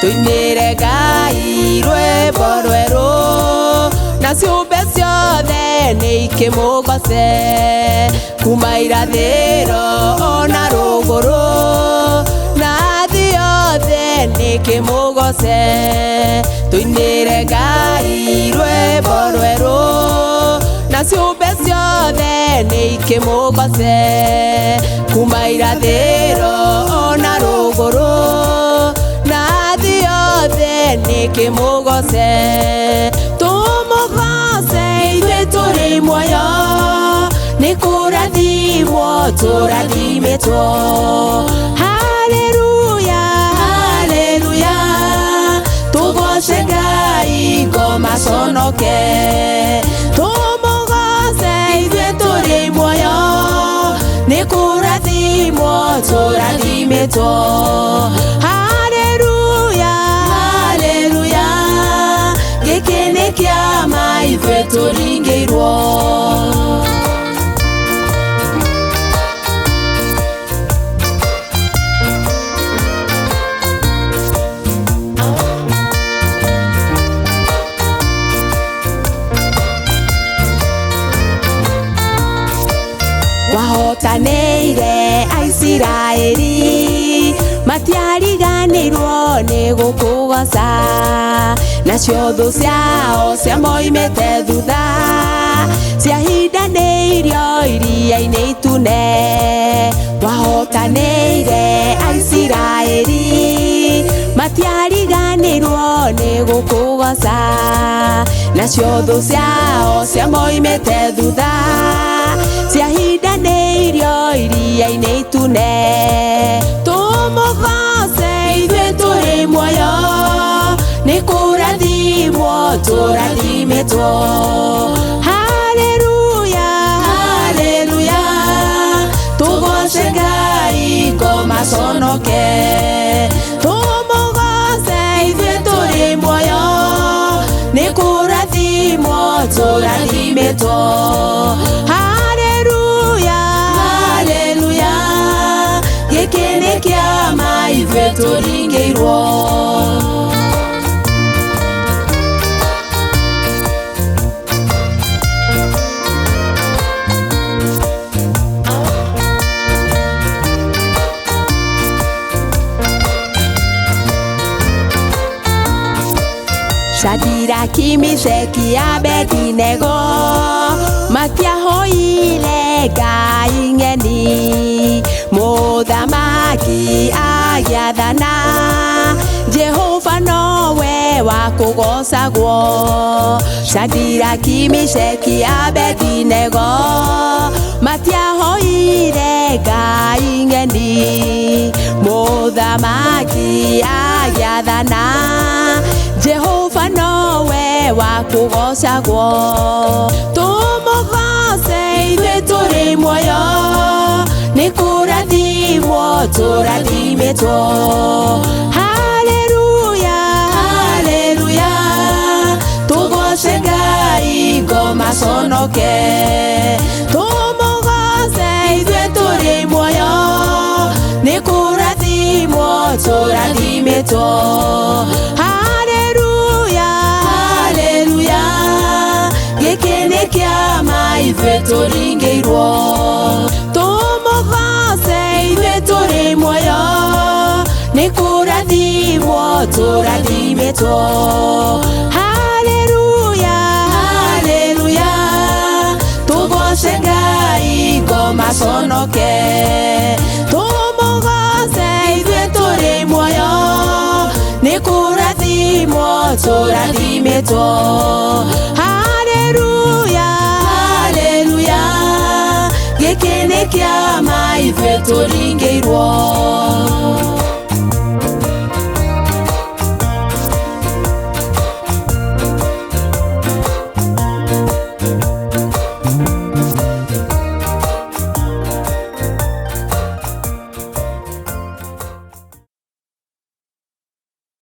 tuinire Ngai rwimbo rweru na ciumbe ciothe ni ikimũgoce kuma irathĩro ona rũgũrũ na thĩ yothe ni ikimũgoce tuinire Ngai rwimbo rweru na ciumbe ciothe ni ikimũgoce kuma irathĩro ona rũgũrũ na thĩ yothe ni ikimũgoce tũmũgoce ithuĩ tũrĩ muoyo nĩ kũrathimwo tũrathimĩtwo haleluya haleluya tũgoce Ngai ngoma conoke tũmũgoce ithuĩ tũrĩ muoyo nĩ kũrathimwo tũrathimĩtwo haleluya haleluya gĩkĩ nĩ kĩama ithuĩ tũringĩirwo wahotanĩire Aisiraeli matiariganĩirwo nĩ gũkũgoca nacio thũ ciao ciamoimĩte thutha ciahindanĩirio iria-inĩ itune wahotanĩire Aisiraeli matiariganĩirwo nĩ gũkũgoca nacio thũ ciao ciamoimĩte thutha ciahindanĩirio iria-inĩ itune tũmũgoce ithuĩ tũrĩ muoyo nĩ kũrathimwo tũrathimĩtwo haleluya haleluya tũgoce Ngai ngoma conoke tũmũgoce ithuĩ tũrĩ muoyo nĩ kũrathimwo tũrathimĩtwo gĩkĩ nĩ kĩama ithuĩ tũringĩirwo Shadiraki, Meshaki, Abedinego matiahoire Ngai ng'eni mũthamaki agĩathana Jehova nowe wa kũgocagwo Shadiraki, Meshaki, Abedinego matiahoire Ngai ng'eni mũthamaki agĩathana Jehova nowe wa kũgocagwo tũmũgoce ithuĩ tũrĩ muoyo nĩ kũrathimwo tũrathimĩtwo haleluya haleluya tũgoce Ngai ngoma conoke tũmũgoce ithuĩ tũrĩ muoyo nĩ kũrathimwo tũrathimĩtwo gĩkĩ nĩ kĩama ithuĩ tũringĩirwo tũmũgoce ithuĩ tũrĩ muoyo nĩ kũrathimwo tũrathimĩtwo haleluya haleluya tũgoce Ngai ngoma conoke tũmũgoce ithuĩ tũrĩ muoyo nĩ kũrathimwo tũrathimĩtwo haleluya haleluya gĩkĩ nĩ kĩama ithuĩ tũringĩirwo